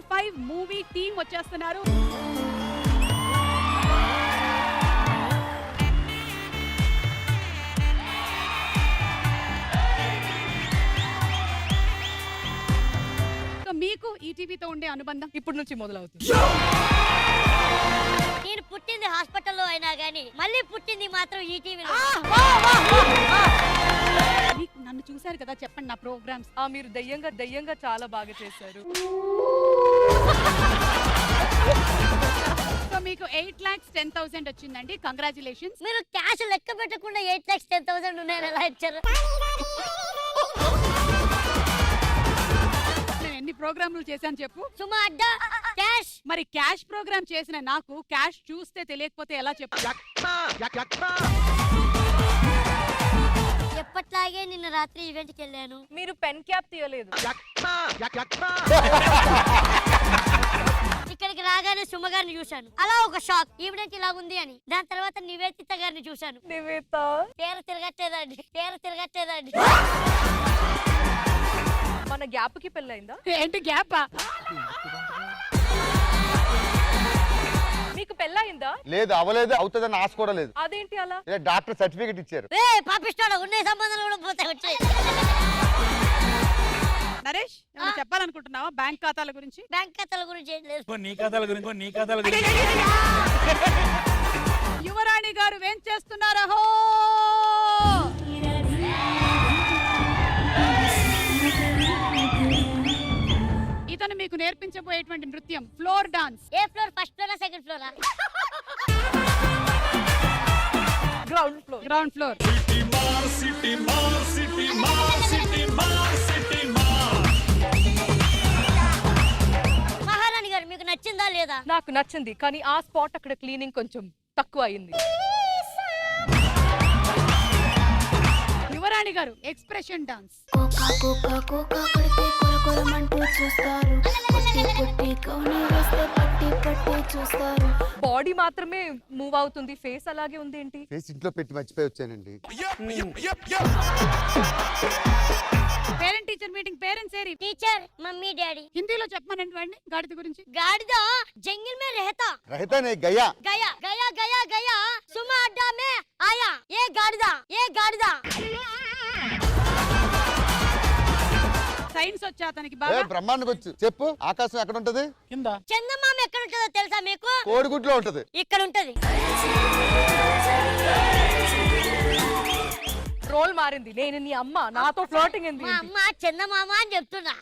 Channel 5 movie team వచ్చేస్తున్నారు. మీకు ఈటీవీతో ఉండే అనుబంధం ఇప్పటి నుంచి మొదలవుతుంది. నేను పుట్టింది హాస్పిటల్లో అయినా గానీ మళ్ళీ పుట్టింది మాత్రం ఈటీవీలో. నన్ను చూశారు కదా, చెప్పండి నా ప్రోగ్రామ్స్. మీరు దయ్యంగా చాలా బాగా చేశారు. సో మీకు 8,10,000 వచ్చిందండి. కంగ్రాచులేషన్స్. మీరు క్యాష్ లెక్క పెట్టకుండా 8,10,000 ఉన్నాయని ఎలా ఇచ్చారు? ఎన్ని ప్రోగ్రాములు చేశాను చెప్పు. సుమా అడ్డా క్యాష్. మరి క్యాష్ ప్రోగ్రామ్ చేసిన నాకు క్యాష్ చూస్తే తెలియకపోతే ఎలా చెప్పు? ఎప్పట్లాగే నిన్న రాత్రి ఈవెంట్కి వెళ్ళాను. మీరు పెన్ క్యాప్ తీయలేదు. ఇక్కడికి రాగానే సుమ గారిని చూశాను. అలా ఒక షాక్, ఈవెంట్ ఇలా ఉంది అని. దాని తర్వాత నివేదిత గారిని చూశాను. నివేత పేరు తిరగట్లేదండి. మన గ్యాప్ కి పెళ్ళైందా? ఏంటి గ్యాపా? మీకు పెళ్ళైందా? లేదు, అవలేదు, అవుతుందని ఆశ కూడా లేదు. అదేంటి అలా? డాక్టర్ సర్టిఫికెట్ ఇచ్చారు. పాపిస్తాడు, ఉన్న సంబంధాలు కూడా పోతే వచ్చాయి. నరేష్, ఏమైనా చెప్పాలనుకుంటున్నావా బ్యాంక్ ఖాతాల గురించి? బ్యాంక్ ఖాతాల గురించి ఏం లేదు. నీ ఖాతాల గురించి యువరాణి గారు ఏం చేస్తున్నారో? ఇతను మీకు నేర్పించబోయేటువంటి నృత్యం ఫ్లోర్ డాన్స్. ఏ ఫ్లోర్? ఫస్ట్ ఫ్లోరా సెకండ్ ఫ్లోరా? Ground floor. మహారాణి గారు మీకు నచ్చిందా లేదా? నాకు నచ్చింది, కానీ ఆ స్పాట్ అక్కడ క్లీనింగ్ కొంచెం తక్కువ అయింది. యువరాణి గారు ఎక్స్ప్రెషన్ డాన్స్. బాడీ మాత్రమే మూవ్ అవుతుంది, ఫేస్ అలాగే ఉంది ఏంటి? ఫేస్ ఇంట్లో పెట్టి మర్చిపోయి వచ్చానండి. Parent teacher meeting. పేరెంట్స్ ఏరి? Teacher, mummy, daddy. హిందీలో చెప్పమనండి వాడిని గాడిద గురించి. गाड़िदा जंगल में रहता నే గయా गया गया गया गया सुमा अड्डा में आया ये गाड़िदा. సైన్స్ వచ్చా అతనికి బాగా? బ్రహ్మాండం వచ్చు. చెప్పు, ఆకాశం ఎక్కడ ఉంటది? కింద. చందమామ ఎక్కడ ఉంటుందో తెలుసా మీకు? కోడిగుడ్లో ఉంటది. ఇక్కడ ఉంటది. రోల్ మారింది. నేను నీ అమ్మ, నాతో ఫ్లోటింగ్ మా అమ్మ చందమామ అని చెప్తున్నా.